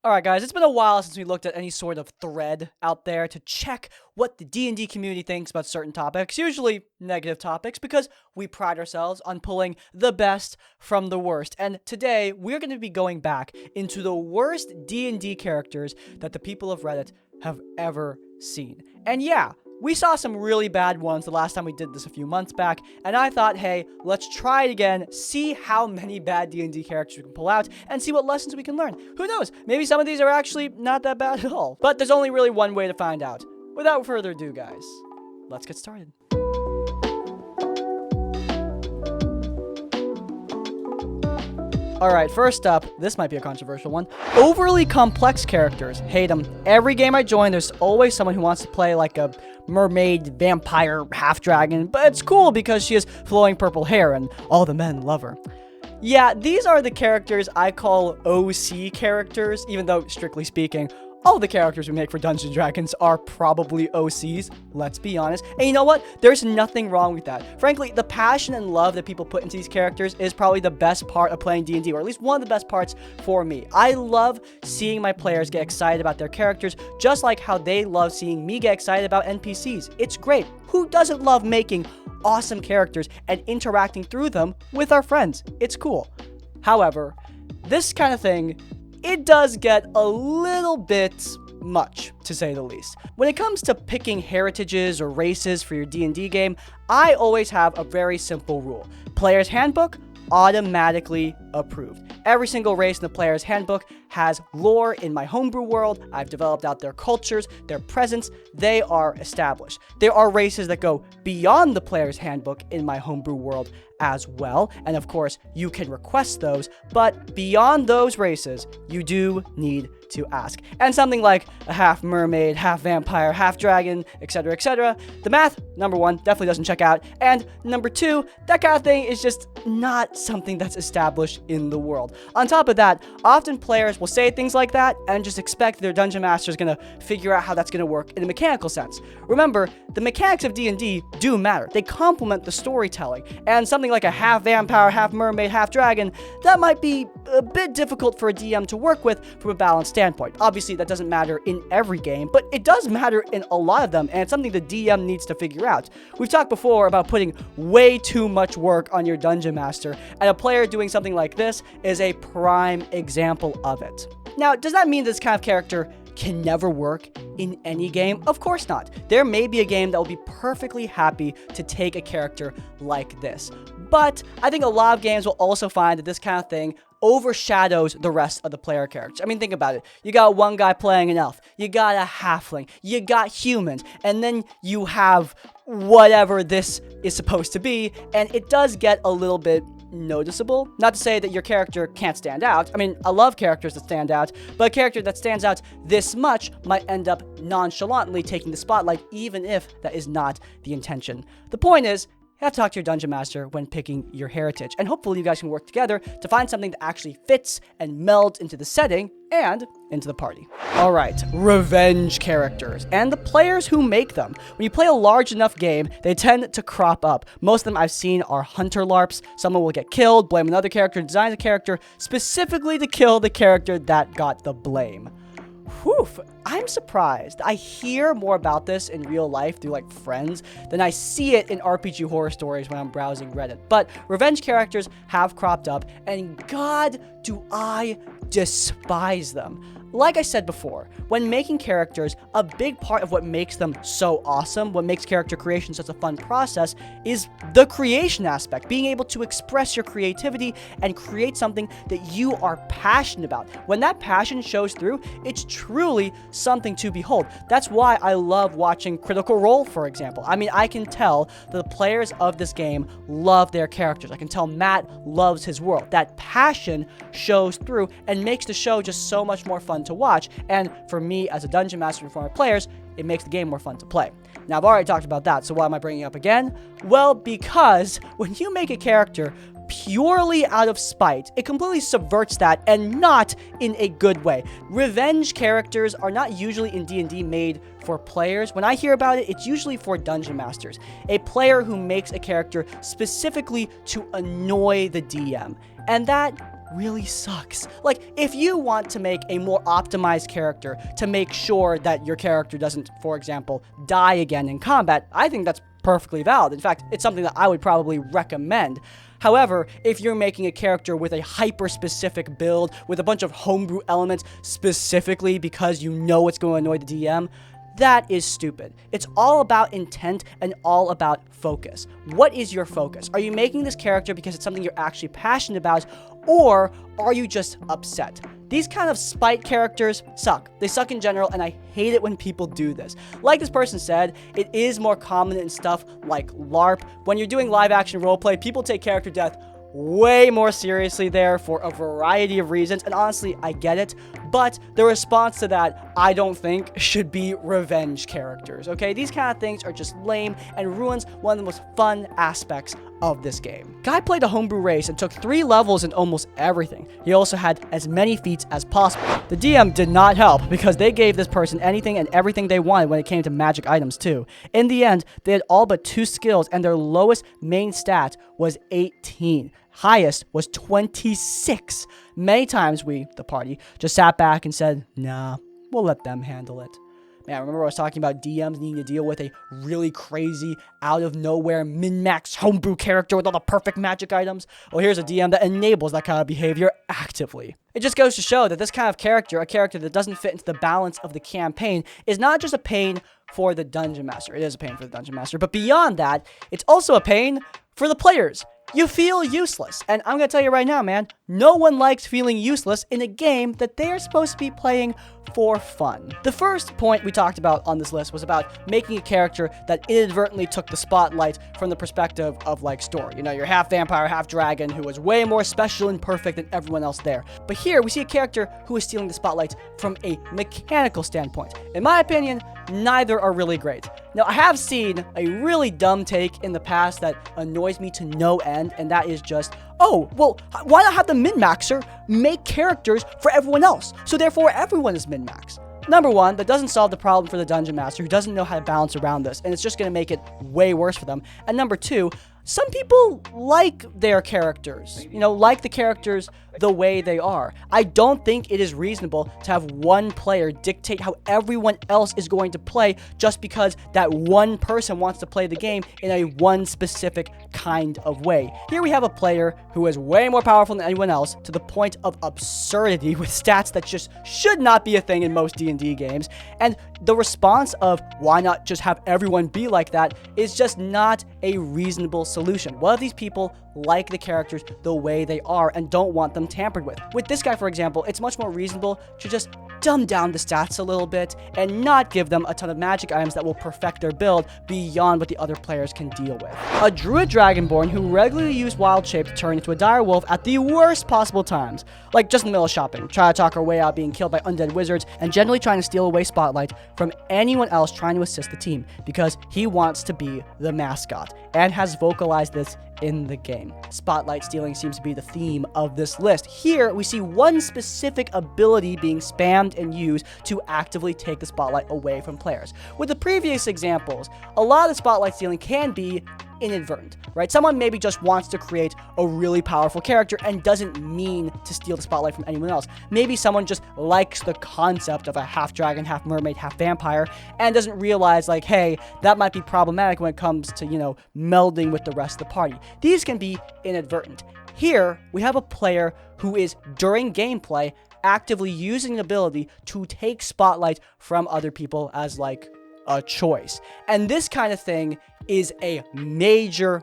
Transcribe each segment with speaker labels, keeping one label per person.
Speaker 1: Alright guys, it's been a while since we looked at any sort of thread out there to check what the D&D community thinks about certain topics, usually negative topics, because we pride ourselves on pulling the best from the worst. And today, we're going to be going back into the worst D&D characters that the people of Reddit have ever seen. And yeah, we saw some really bad ones the last time we did this a few months back, and I thought, hey, let's try it again, see how many bad D&D characters we can pull out, and see what lessons we can learn. Who knows? Maybe some of these are actually not that bad at all. But there's only really one way to find out. Without further ado, guys, let's get started. Alright, first up, this might be a controversial one. Overly complex characters. Hate them. Every game I join, there's always someone who wants to play like a mermaid, vampire, half-dragon, but it's cool because she has flowing purple hair and all the men love her. Yeah, these are the characters I call OC characters, even though, strictly speaking, all the characters we make for Dungeons & Dragons are probably OCs, let's be honest. And you know what? There's nothing wrong with that. Frankly, the passion and love that people put into these characters is probably the best part of playing D&D, or at least one of the best parts for me. I love seeing my players get excited about their characters, just like how they love seeing me get excited about NPCs. It's great. Who doesn't love making awesome characters and interacting through them with our friends? It's cool. However, this kind of thing, it does get a little bit much, to say the least. When it comes to picking heritages or races for your D&D game, I always have a very simple rule. Player's Handbook, automatically approved. Every single race in the Player's Handbook has lore in my homebrew world. I've developed out their cultures, their presence. They are established. There are races that go beyond the Player's Handbook in my homebrew world as well, and of course, you can request those, but beyond those races, you do need to ask. And something like a half mermaid, half vampire, half dragon, etc., the math, number one, definitely doesn't check out, and number two, that kind of thing is just not something that's established in the world. On top of that, often players will say things like that and just expect their dungeon master is going to figure out how that's going to work in a mechanical sense. Remember, the mechanics of D&D do matter. They complement the storytelling, and something like a half vampire, half mermaid, half dragon, that might be a bit difficult for a DM to work with from a balanced standpoint. Obviously, that doesn't matter in every game, but it does matter in a lot of them, and it's something the DM needs to figure out. We've talked before about putting way too much work on your dungeon master, and a player doing something like this is a prime example of it. Now, does that mean this kind of character can never work in any game? Of course not. There may be a game that will be perfectly happy to take a character like this. But I think a lot of games will also find that this kind of thing overshadows the rest of the player characters. I mean, think about it. You got one guy playing an elf, you got a halfling, you got humans, and then you have whatever this is supposed to be, and it does get a little bit noticeable. Not to say that your character can't stand out. I mean, I love characters that stand out, but a character that stands out this much might end up nonchalantly taking the spotlight, even if that is not the intention. The point is, you have to talk to your dungeon master when picking your heritage, and hopefully you guys can work together to find something that actually fits and melds into the setting and into the party. Alright, revenge characters, and the players who make them. When you play a large enough game, they tend to crop up. Most of them I've seen are hunter LARPs. Someone will get killed, blame another character, design the character specifically to kill the character that got the blame. Whew, I'm surprised. I hear more about this in real life through like friends than I see it in RPG horror stories when I'm browsing Reddit. But revenge characters have cropped up, and God, do I despise them. Like I said before, when making characters, a big part of what makes them so awesome, what makes character creation such a fun process, is the creation aspect, being able to express your creativity and create something that you are passionate about. When that passion shows through, it's truly something to behold. That's why I love watching Critical Role, for example. I mean, I can tell that the players of this game love their characters. I can tell Matt loves his world. That passion shows through and makes the show just so much more fun to watch, and for me as a dungeon master and for my players, it makes the game more fun to play. Now, I've already talked about that, so why am I bringing it up again? Well, because when you make a character purely out of spite, it completely subverts that, and not in a good way. Revenge characters are not usually in D&D made for players. When I hear about it, it's usually for dungeon masters. A player who makes a character specifically to annoy the DM. And that really sucks. Like, if you want to make a more optimized character to make sure that your character doesn't, for example, die again in combat, I think that's perfectly valid. In fact, it's something that I would probably recommend. However, if you're making a character with a hyper-specific build, with a bunch of homebrew elements specifically because you know it's going to annoy the DM, that is stupid. It's all about intent and all about focus. What is your focus? Are you making this character because it's something you're actually passionate about, or are you just upset? These kind of spite characters suck. They suck in general, and I hate it when people do this. Like this person said, it is more common in stuff like LARP. When you're doing live action roleplay, people take character death way more seriously there for a variety of reasons, and honestly, I get it, but the response to that, I don't think, should be revenge characters, okay? These kind of things are just lame and ruins one of the most fun aspects of this game. Guy played a homebrew race and took 3 levels in almost everything. He also had as many feats as possible. The DM did not help because they gave this person anything and everything they wanted when it came to magic items too. In the end, they had all but 2 skills and their lowest main stat was 18. Highest was 26. Many times we, the party, just sat back and said, nah, we'll let them handle it. Man, remember I was talking about DMs needing to deal with a really crazy, out-of-nowhere, min-max homebrew character with all the perfect magic items? Well, here's a DM that enables that kind of behavior actively. It just goes to show that this kind of character, a character that doesn't fit into the balance of the campaign, is not just a pain for the Dungeon Master. It is a pain for the Dungeon Master, but beyond that, it's also a pain for the players. You feel useless, and I'm gonna tell you right now, man, no one likes feeling useless in a game that they are supposed to be playing for fun. The first point we talked about on this list was about making a character that inadvertently took the spotlight from the perspective of, like, story. You know, you're half vampire, half dragon, who is way more special and perfect than everyone else there. But here, we see a character who is stealing the spotlight from a mechanical standpoint. In my opinion, neither are really great. Now, I have seen a really dumb take in the past that annoys me to no end, and that is just, oh, well, why not have the min-maxer make characters for everyone else? So therefore, everyone is min-max. Number one, that doesn't solve the problem for the Dungeon Master, who doesn't know how to balance around this, and it's just going to make it way worse for them. And number two, some people like their characters, like the characters the way they are. I don't think it is reasonable to have one player dictate how everyone else is going to play just because that one person wants to play the game in a one specific kind of way. Here we have a player who is way more powerful than anyone else to the point of absurdity with stats that just should not be a thing in most D&D games, and the response of why not just have everyone be like that is just not a reasonable solution. What if these people like the characters the way they are and don't want them tampered with? With this guy, for example, it's much more reasonable to just dumb down the stats a little bit and not give them a ton of magic items that will perfect their build beyond what the other players can deal with. A druid dragonborn who regularly used wild shape to turn into a dire wolf at the worst possible times, like just in the middle of shopping, try to talk her way out being killed by undead wizards, and generally trying to steal away spotlight from anyone else trying to assist the team because he wants to be the mascot and has vocalized this in the game. Spotlight stealing seems to be the theme of this list. Here, we see one specific ability being spammed and used to actively take the spotlight away from players. With the previous examples, a lot of the spotlight stealing can be inadvertent, right? Someone maybe just wants to create a really powerful character and doesn't mean to steal the spotlight from anyone else. Maybe someone just likes the concept of a half dragon, half mermaid, half vampire, and doesn't realize, like, hey, that might be problematic when it comes to, melding with the rest of the party. These can be inadvertent. Here, we have a player who is, during gameplay, actively using an ability to take spotlight from other people as, like, a choice. And this kind of thing is a major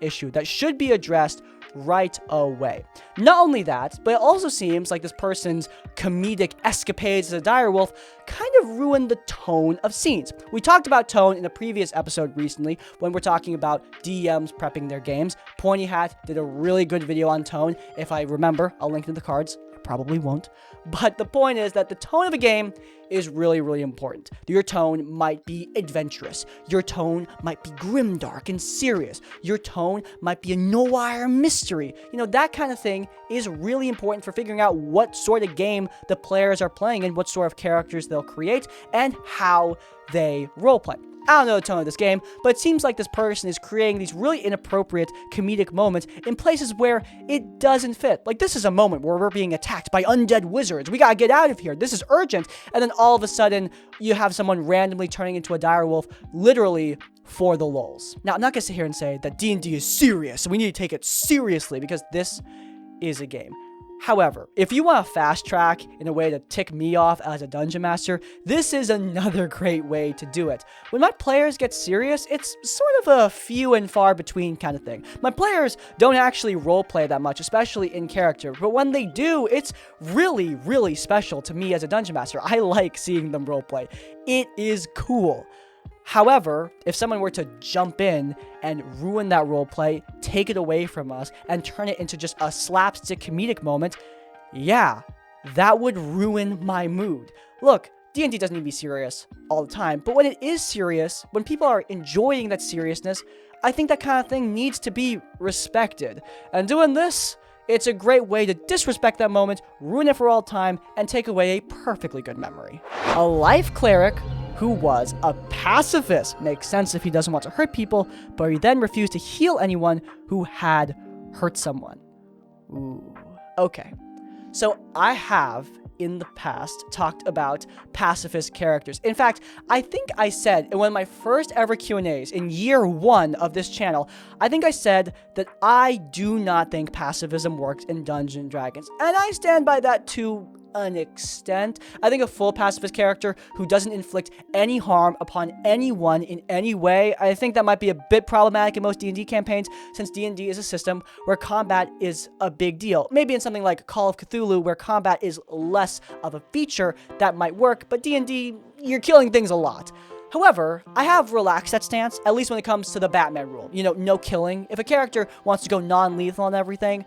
Speaker 1: issue that should be addressed right away. Not only that, but it also seems like this person's comedic escapades as a direwolf kind of ruined the tone of scenes. We talked about tone in a previous episode recently when we're talking about DMs prepping their games. Pointy Hat did a really good video on tone. If I remember, I'll link in the cards. Probably won't. But the point is that the tone of a game is really important. Your tone might be adventurous. Your tone might be grimdark and serious. Your tone might be a noir mystery. That kind of thing is really important for figuring out what sort of game the players are playing and what sort of characters they'll create and how they roleplay. I don't know the tone of this game, but it seems like this person is creating these really inappropriate comedic moments in places where it doesn't fit. Like, this is a moment where we're being attacked by undead wizards. We gotta get out of here. This is urgent. And then all of a sudden, you have someone randomly turning into a dire wolf, literally for the lulz. Now, I'm not gonna sit here and say that D&D is serious, and we need to take it seriously, because this is a game. However, if you want a fast track in a way to tick me off as a dungeon master, this is another great way to do it. When my players get serious, it's sort of a few and far between kind of thing. My players don't actually roleplay that much, especially in character, but when they do, it's really, really special to me as a dungeon master. I like seeing them roleplay. It is cool. However, if someone were to jump in and ruin that roleplay, take it away from us, and turn it into just a slapstick comedic moment, yeah, that would ruin my mood. Look, D&D doesn't need to be serious all the time, but when it is serious, when people are enjoying that seriousness, I think that kind of thing needs to be respected. And doing this, it's a great way to disrespect that moment, ruin it for all time, and take away a perfectly good memory. A life cleric who was a pacifist. Makes sense if he doesn't want to hurt people, but he then refused to heal anyone who had hurt someone. Ooh, okay. So I have, in the past, talked about pacifist characters. In fact, I think I said in one of my first ever Q&As in year 1 of this channel, I think I said that I do not think pacifism works in Dungeons & Dragons. And I stand by that to an extent. I think a full pacifist character who doesn't inflict any harm upon anyone in any way, I think that might be a bit problematic in most D&D campaigns, since D&D is a system where combat is a big deal. Maybe in something like Call of Cthulhu, where combat is less of a feature, that might work, but D&D, you're killing things a lot. However, I have relaxed that stance, at least when it comes to the Batman rule. You know, no killing. If a character wants to go non-lethal and everything,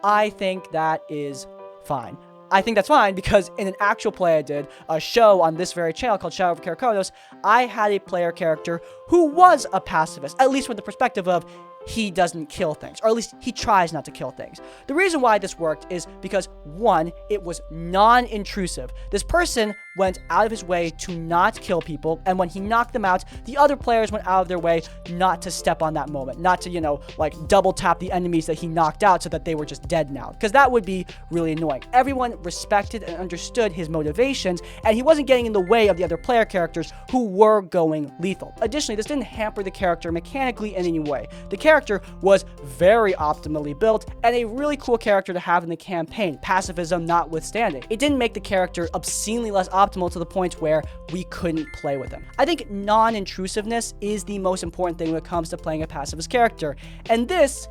Speaker 1: I think that is fine. I think that's fine because in an actual play I did, a show on this very channel called Shadow of Karakonos, I had a player character who was a pacifist, at least from the perspective of he doesn't kill things, or at least he tries not to kill things. The reason why this worked is because, one, it was non-intrusive. This person went out of his way to not kill people, and when he knocked them out, the other players went out of their way not to step on that moment, not to, you know, like double tap the enemies that he knocked out so that they were just dead now, because that would be really annoying. Everyone respected and understood his motivations, and he wasn't getting in the way of the other player characters who were going lethal. Additionally, this didn't hamper the character mechanically in any way. The character was very optimally built and a really cool character to have in the campaign, pacifism notwithstanding. It didn't make the character obscenely less optimal to the point where we couldn't play with him. I think non-intrusiveness is the most important thing when it comes to playing a pacifist character, and this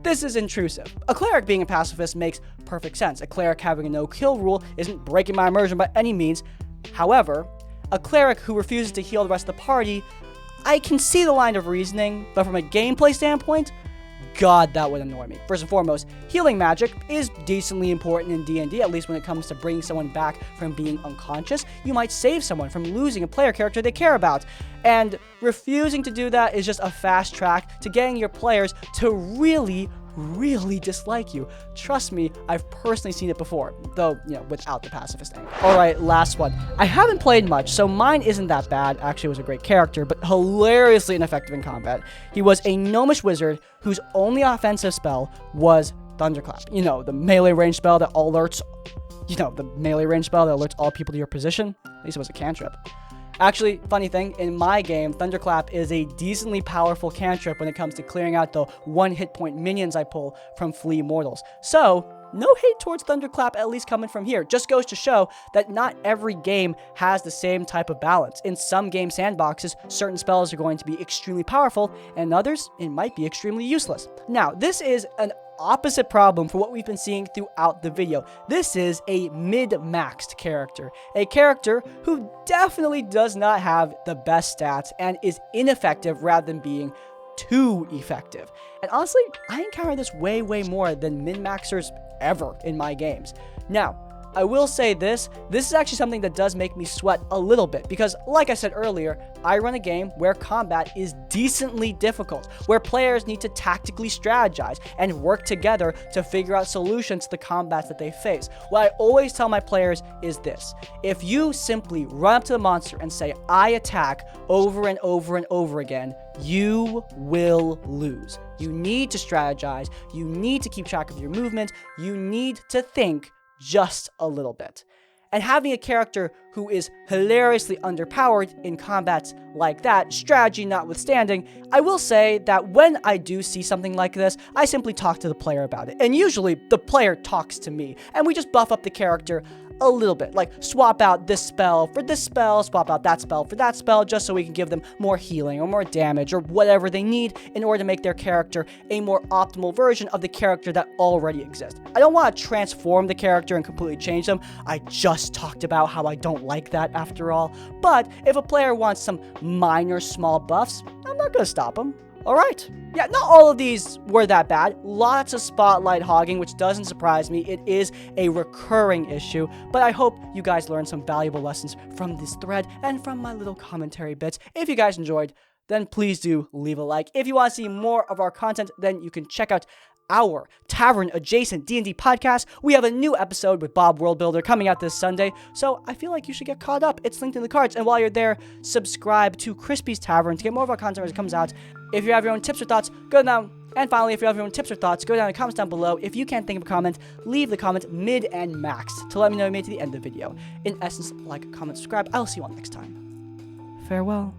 Speaker 1: is intrusive. A cleric being a pacifist makes perfect sense. A cleric having a no-kill rule isn't breaking my immersion by any means. However, a cleric who refuses to heal the rest of the party, I can see the line of reasoning, but from a gameplay standpoint, God, that would annoy me. First and foremost, healing magic is decently important in D&D, at least when it comes to bringing someone back from being unconscious. You might save someone from losing a player character they care about, and refusing to do that is just a fast track to getting your players to really dislike you. Trust me, I've personally seen it before, though, you know, without the pacifist angle. Alright, last one. I haven't played much, so mine isn't that bad. Actually, it was a great character, but hilariously ineffective in combat. He was a gnomish wizard whose only offensive spell was Thunderclap. You know, the melee range spell that alerts, all people to your position. At least it was a cantrip. Actually, funny thing, in my game, Thunderclap is a decently powerful cantrip when it comes to clearing out the 1 hit point minions I pull from Flea Mortals. So, no hate towards Thunderclap, at least coming from here. Just goes to show that not every game has the same type of balance. In some game sandboxes, certain spells are going to be extremely powerful, and in others, it might be extremely useless. Now, this is an opposite problem for what we've been seeing throughout the video. This is a mid-maxed character. A character who definitely does not have the best stats and is ineffective rather than being too effective. And honestly, I encounter this way more than min-maxers ever in my games. Now, I will say this is actually something that does make me sweat a little bit because, like I said earlier, I run a game where combat is decently difficult, where players need to tactically strategize and work together to figure out solutions to the combats that they face. What I always tell my players is this: if you simply run up to the monster and say, "I attack," over and over and over again, you will lose. You need to strategize, you need to keep track of your movement, you need to think just a little bit. And having a character who is hilariously underpowered in combats like that, strategy notwithstanding, I will say that when I do see something like this, I simply talk to the player about it. And usually the player talks to me, and we just buff up the character a little bit, like swap out this spell for this spell, swap out that spell for that spell, just so we can give them more healing or more damage or whatever they need in order to make their character a more optimal version of the character that already exists. I don't want to transform the character and completely change them. I just talked about how I don't like that after all. But if a player wants some minor small buffs, I'm not going to stop them. Alright, yeah, not all of these were that bad. Lots of spotlight hogging, which doesn't surprise me. It is a recurring issue, but I hope you guys learned some valuable lessons from this thread and from my little commentary bits. If you guys enjoyed, then please do leave a like. If you want to see more of our content, then you can check out our tavern-adjacent D&D podcast. We have a new episode with Bob Worldbuilder coming out this Sunday, so I feel like you should get caught up. It's linked in the cards, and while you're there, subscribe to Crispy's Tavern to get more of our content as it comes out. If you have your own tips or thoughts, go down. And finally, if you have your own tips or thoughts, go down in the comments down below. If you can't think of a comment, leave the comment mid and max to let me know you made it to the end of the video. In essence, like, comment, subscribe. I'll see you all next time. Farewell.